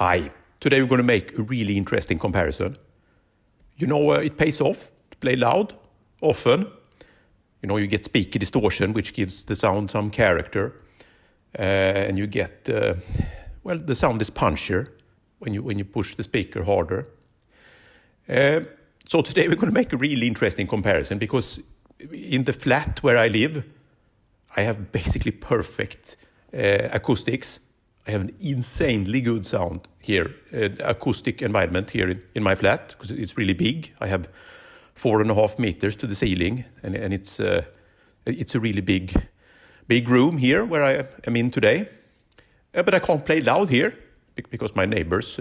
Hi, today we're going to make a really interesting comparison. You know, it pays off to play loud, often. You know, you get speaker distortion, which gives the sound some character. And you get, well, the sound is punchier when you push the speaker harder. So today we're going to make a really interesting comparison because in the flat where I live, I have basically perfect acoustics. I have an insanely good sound here, acoustic environment here in my flat because it's really big. I have 4.5 meters to the ceiling, and it's a really big room here where I am in today. But I can't play loud here because my neighbors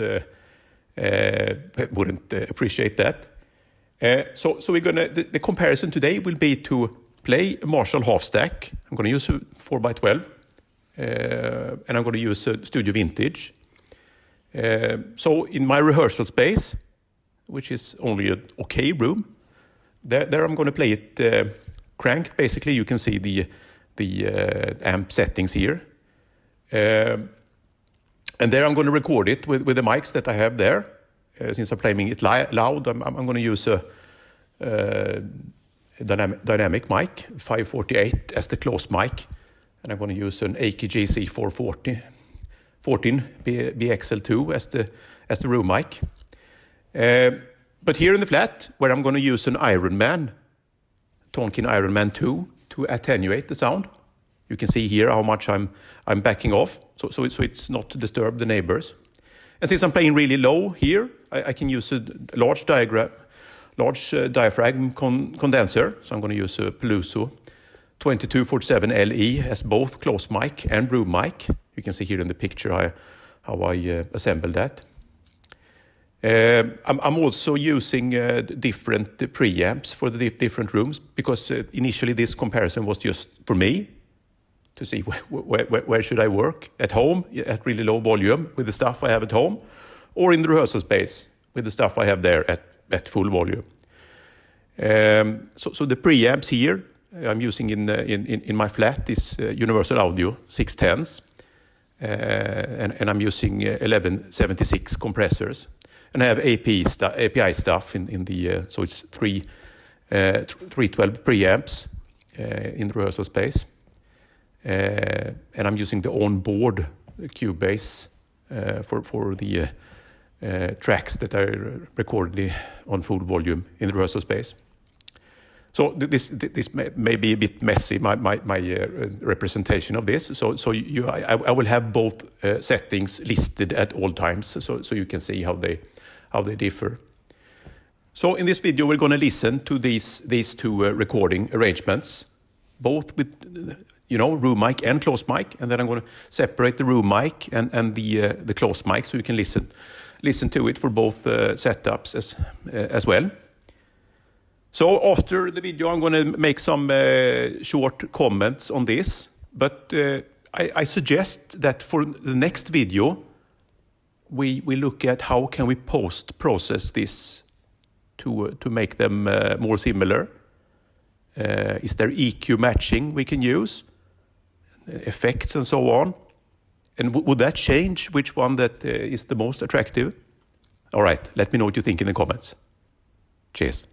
wouldn't appreciate that. So we're gonna the comparison today will be to play a Marshall half stack. I'm going to use a 4x12. And I'm going to use a Studio Vintage. So in my rehearsal space, which is only an okay room, there I'm going to play it cranked. Basically, you can see the amp settings here. And there I'm going to record it with the mics that I have there. Since I'm playing it loud, I'm going to use a dynamic mic, 548 as the close mic. And I'm going to use an AKG C414 BXL2 as the room mic. But here in the flat, where I'm going to use an Ironman, Tonkin Ironman 2 to attenuate the sound. You can see here how much I'm backing off, so it's not to disturb the neighbors. And since I'm playing really low here, I can use a large diaphragm condenser. So I'm going to use a Peluso 2247 LE as both close mic and room mic. You can see here in the picture how I assembled that. I'm also using different preamps for the different rooms because initially this comparison was just for me to see where should I work, at home at really low volume with the stuff I have at home, or in the rehearsal space with the stuff I have there at full volume. So the preamps here I'm using in my flat is Universal Audio 610s, and I'm using 1176 compressors, and I have API stuff in the so it's 312 preamps in the rehearsal space, and I'm using the on-board Cubase for the tracks that I recorded on full volume in the rehearsal space. So this may be a bit messy, my representation of this. So I will have both settings listed at all times, so you can see how they differ. So in this video we're going to listen to these two recording arrangements, both with room mic and close mic, and then I'm going to separate the room mic and the close mic so you can listen to it for both setups as well. So after the video, I'm going to make some short comments on this, but I suggest that for the next video, we look at how can we post-process this to make them more similar. Is there EQ matching we can use, effects and so on? And would that change which one that is the most attractive? All right, let me know what you think in the comments. Cheers.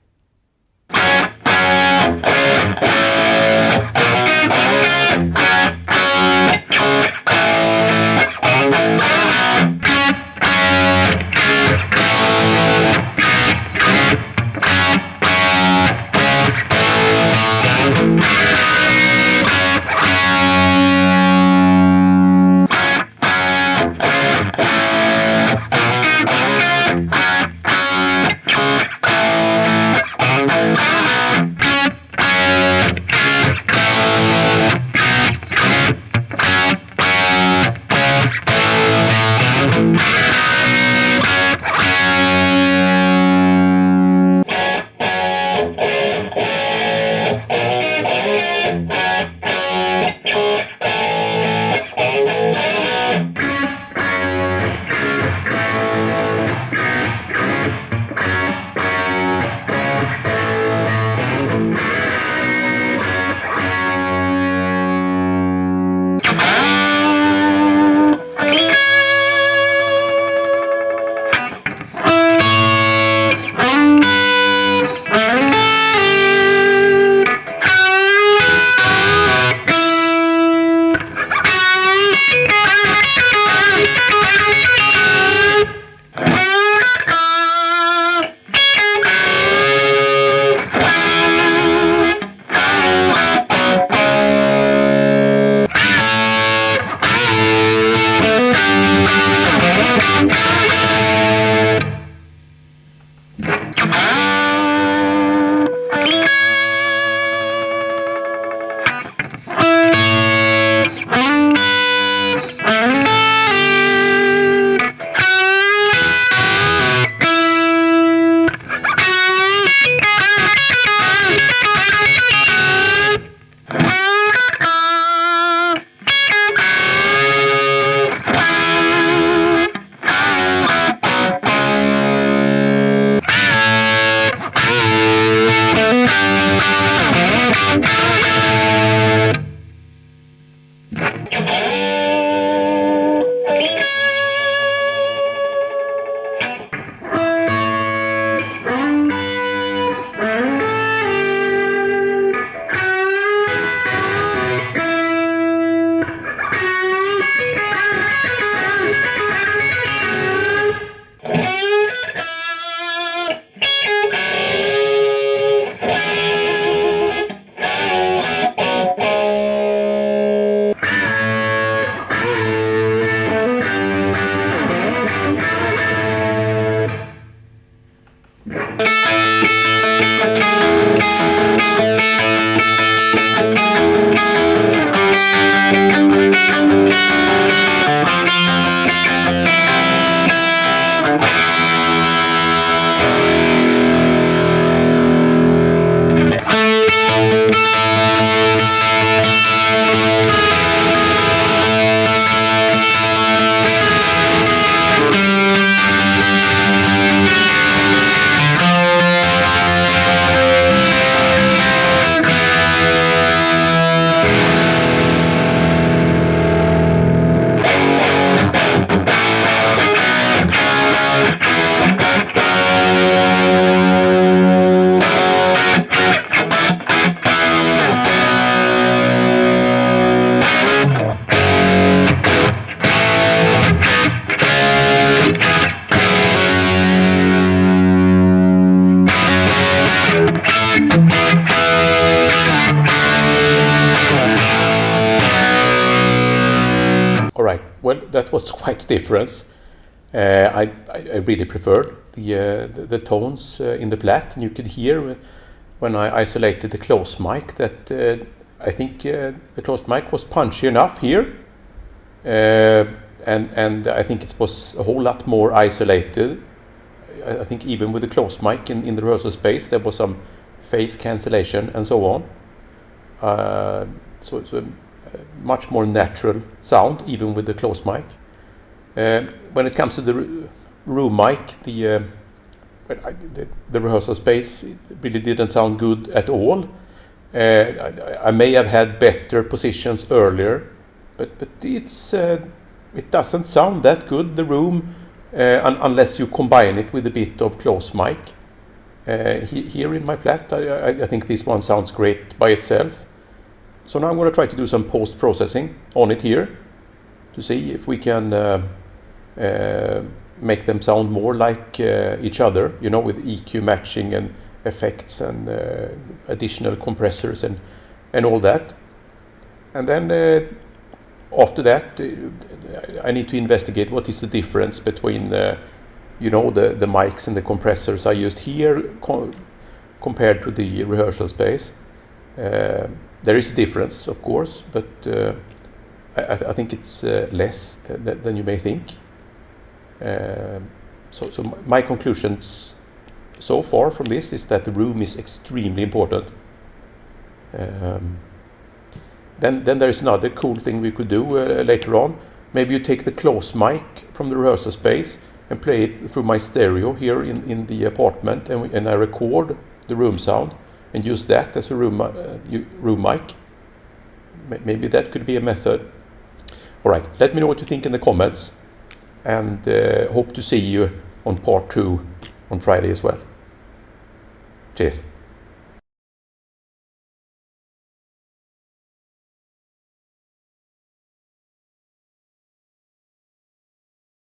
that was quite a difference. I really preferred the tones in the flat, and you could hear when I isolated the close mic that I think the closed mic was punchy enough here, and I think it was a whole lot more isolated. I think even with the closed mic in the rehearsal space, there was some phase cancellation and so on. So it's a much more natural sound, even with the closed mic. When it comes to the room mic, the rehearsal space, it really didn't sound good at all. I may have had better positions earlier, but it doesn't sound that good, the room, unless you combine it with a bit of close mic. Here in my flat, I think this one sounds great by itself. So now I'm going to try to do some post-processing on it here to see if we can make them sound more like each other, you know, with EQ matching and effects and additional compressors and all that. And then after that, I need to investigate what is the difference between you know, the mics and the compressors I used here compared to the rehearsal space. There is a difference, of course, but I think it's less than you may think. So my conclusions so far from this is that the room is extremely important. Then there is another cool thing we could do later on. Maybe you take the close mic from the rehearsal space and play it through my stereo here in the apartment, and I record the room sound and use that as a room mic. Maybe that could be a method. All right, let me know what you think in the comments, and hope to see you on part 2 on Friday as well. Cheers.